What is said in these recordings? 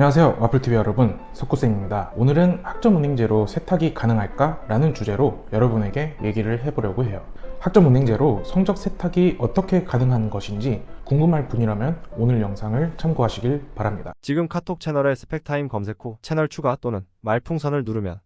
안녕하세요, 와플TV 여러분, 석구쌤입니다. 오늘은 학점은행제로 세탁이 가능할까? 라는 주제로 여러분에게 얘기를 해보려고 해요. 학점은행제로 성적 세탁이 어떻게 가능한 것인지 궁금할 분이라면 오늘 영상을 참고하시길 바랍니다. 지금 카톡 채널에 스펙타임 검색 후 채널 추가 또는 말풍선을 누르면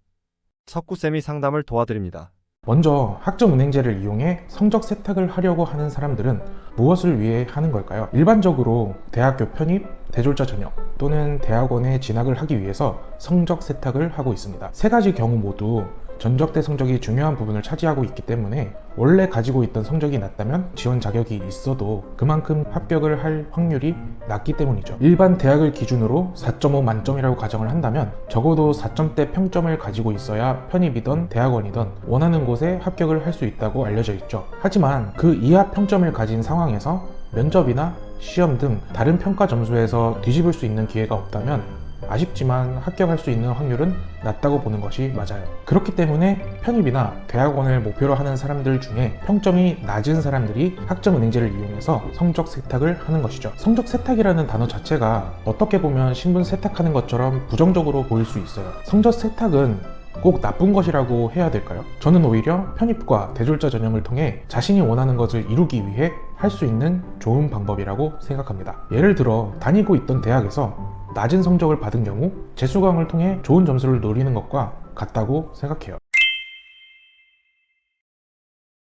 석구쌤이 상담을 도와드립니다. 먼저 학점은행제를 이용해 성적 세탁을 하려고 하는 사람들은 무엇을 위해 하는 걸까요? 일반적으로 대학교 편입, 대졸자 전형 또는 대학원에 진학을 하기 위해서 성적 세탁을 하고 있습니다. 세 가지 경우 모두 전적대 성적이 중요한 부분을 차지하고 있기 때문에 원래 가지고 있던 성적이 낮다면 지원 자격이 있어도 그만큼 합격을 할 확률이 낮기 때문이죠. 일반 대학을 기준으로 4.5 만점이라고 가정을 한다면 적어도 4점대 평점을 가지고 있어야 편입이든 대학원이든 원하는 곳에 합격을 할 수 있다고 알려져 있죠. 하지만 그 이하 평점을 가진 상황에서 면접이나 시험 등 다른 평가 점수에서 뒤집을 수 있는 기회가 없다면 아쉽지만 합격할 수 있는 확률은 낮다고 보는 것이 맞아요. 그렇기 때문에 편입이나 대학원을 목표로 하는 사람들 중에 평점이 낮은 사람들이 학점은행제를 이용해서 성적 세탁을 하는 것이죠. 성적 세탁이라는 단어 자체가 어떻게 보면 신분 세탁하는 것처럼 부정적으로 보일 수 있어요. 성적 세탁은 꼭 나쁜 것이라고 해야 될까요? 저는 오히려 편입과 대졸자 전형을 통해 자신이 원하는 것을 이루기 위해 할 수 있는 좋은 방법이라고 생각합니다. 예를 들어 다니고 있던 대학에서 낮은 성적을 받은 경우 재수강을 통해 좋은 점수를 노리는 것과 같다고 생각해요.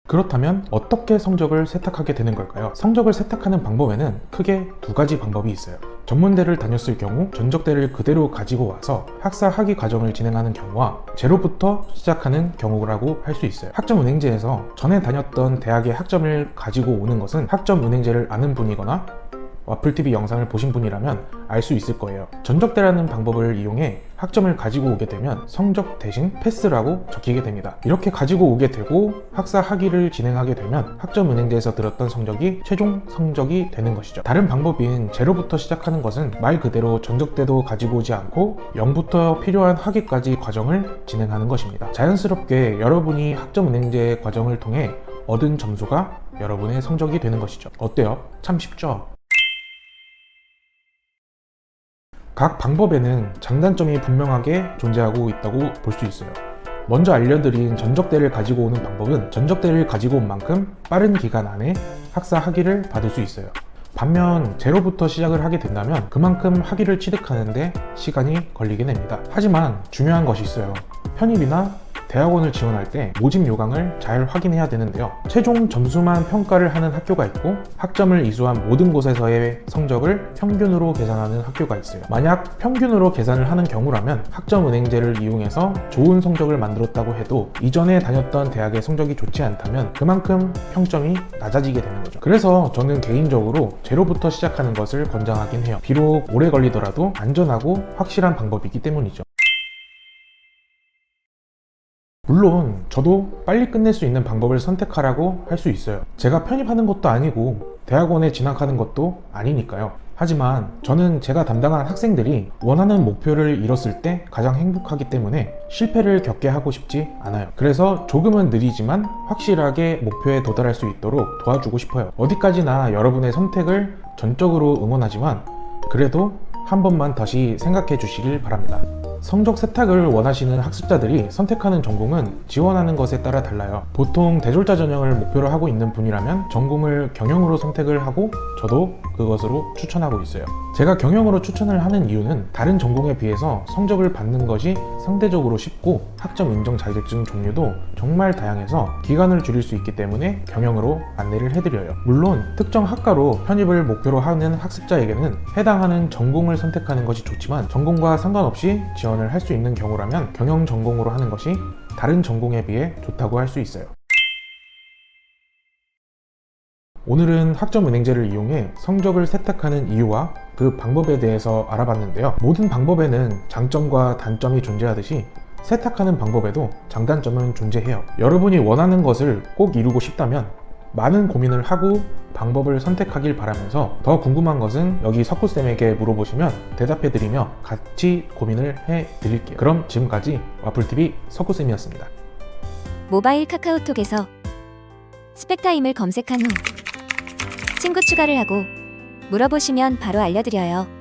그렇다면 어떻게 성적을 세탁하게 되는 걸까요? 성적을 세탁하는 방법에는 크게 두 가지 방법이 있어요. 전문대를 다녔을 경우 전적대를 그대로 가지고 와서 학사 학위 과정을 진행하는 경우와 제로부터 시작하는 경우라고 할 수 있어요. 학점은행제에서 전에 다녔던 대학의 학점을 가지고 오는 것은 학점은행제를 아는 분이거나 와플TV 영상을 보신 분이라면 알 수 있을 거예요. 전적대라는 방법을 이용해 학점을 가지고 오게 되면 성적 대신 패스라고 적히게 됩니다. 이렇게 가지고 오게 되고 학사 학위를 진행하게 되면 학점은행제에서 들었던 성적이 최종 성적이 되는 것이죠. 다른 방법인 제로부터 시작하는 것은 말 그대로 전적대도 가지고 오지 않고 0부터 필요한 학위까지 과정을 진행하는 것입니다. 자연스럽게 여러분이 학점은행제 과정을 통해 얻은 점수가 여러분의 성적이 되는 것이죠. 어때요? 참 쉽죠? 각 방법에는 장단점이 분명하게 존재하고 있다고 볼 수 있어요. 먼저 알려드린 전적대를 가지고 오는 방법은 전적대를 가지고 온 만큼 빠른 기간 안에 학사 학위를 받을 수 있어요. 반면 제로부터 시작을 하게 된다면 그만큼 학위를 취득하는데 시간이 걸리게 됩니다. 하지만 중요한 것이 있어요. 편입이나 대학원을 지원할 때 모집 요강을 잘 확인해야 되는데요. 최종 점수만 평가를 하는 학교가 있고 학점을 이수한 모든 곳에서의 성적을 평균으로 계산하는 학교가 있어요. 만약 평균으로 계산을 하는 경우라면 학점은행제를 이용해서 좋은 성적을 만들었다고 해도 이전에 다녔던 대학의 성적이 좋지 않다면 그만큼 평점이 낮아지게 되는 거죠. 그래서 저는 개인적으로 제로부터 시작하는 것을 권장하긴 해요. 비록 오래 걸리더라도 안전하고 확실한 방법이기 때문이죠. 물론 저도 빨리 끝낼 수 있는 방법을 선택하라고 할 수 있어요. 제가 편입하는 것도 아니고 대학원에 진학하는 것도 아니니까요. 하지만 저는 제가 담당한 학생들이 원하는 목표를 이뤘을 때 가장 행복하기 때문에 실패를 겪게 하고 싶지 않아요. 그래서 조금은 느리지만 확실하게 목표에 도달할 수 있도록 도와주고 싶어요. 어디까지나 여러분의 선택을 전적으로 응원하지만 그래도 한 번만 다시 생각해 주시길 바랍니다. 성적 세탁을 원하시는 학습자들이 선택하는 전공은 지원하는 것에 따라 달라요. 보통 대졸자 전형을 목표로 하고 있는 분이라면 전공을 경영으로 선택을 하고 저도 그것으로 추천하고 있어요. 제가 경영으로 추천을 하는 이유는 다른 전공에 비해서 성적을 받는 것이 상대적으로 쉽고 학점 인정 자격증 종류도 정말 다양해서 기간을 줄일 수 있기 때문에 경영으로 안내를 해드려요. 물론 특정 학과로 편입을 목표로 하는 학습자에게는 해당하는 전공을 선택하는 것이 좋지만 전공과 상관없이 지원을 할 수 있는 경우라면 경영 전공으로 하는 것이 다른 전공에 비해 좋다고 할 수 있어요. 오늘은 학점은행제를 이용해 성적을 세탁하는 이유와 그 방법에 대해서 알아봤는데요. 모든 방법에는 장점과 단점이 존재하듯이 세탁하는 방법에도 장단점은 존재해요. 여러분이 원하는 것을 꼭 이루고 싶다면 많은 고민을 하고 방법을 선택하길 바라면서 더 궁금한 것은 여기 석구쌤에게 물어보시면 대답해드리며 같이 고민을 해드릴게요. 그럼 지금까지 와플TV 석구쌤이었습니다. 모바일 카카오톡에서 스펙타임을 검색한 후 친구 추가를 하고 물어보시면 바로 알려드려요.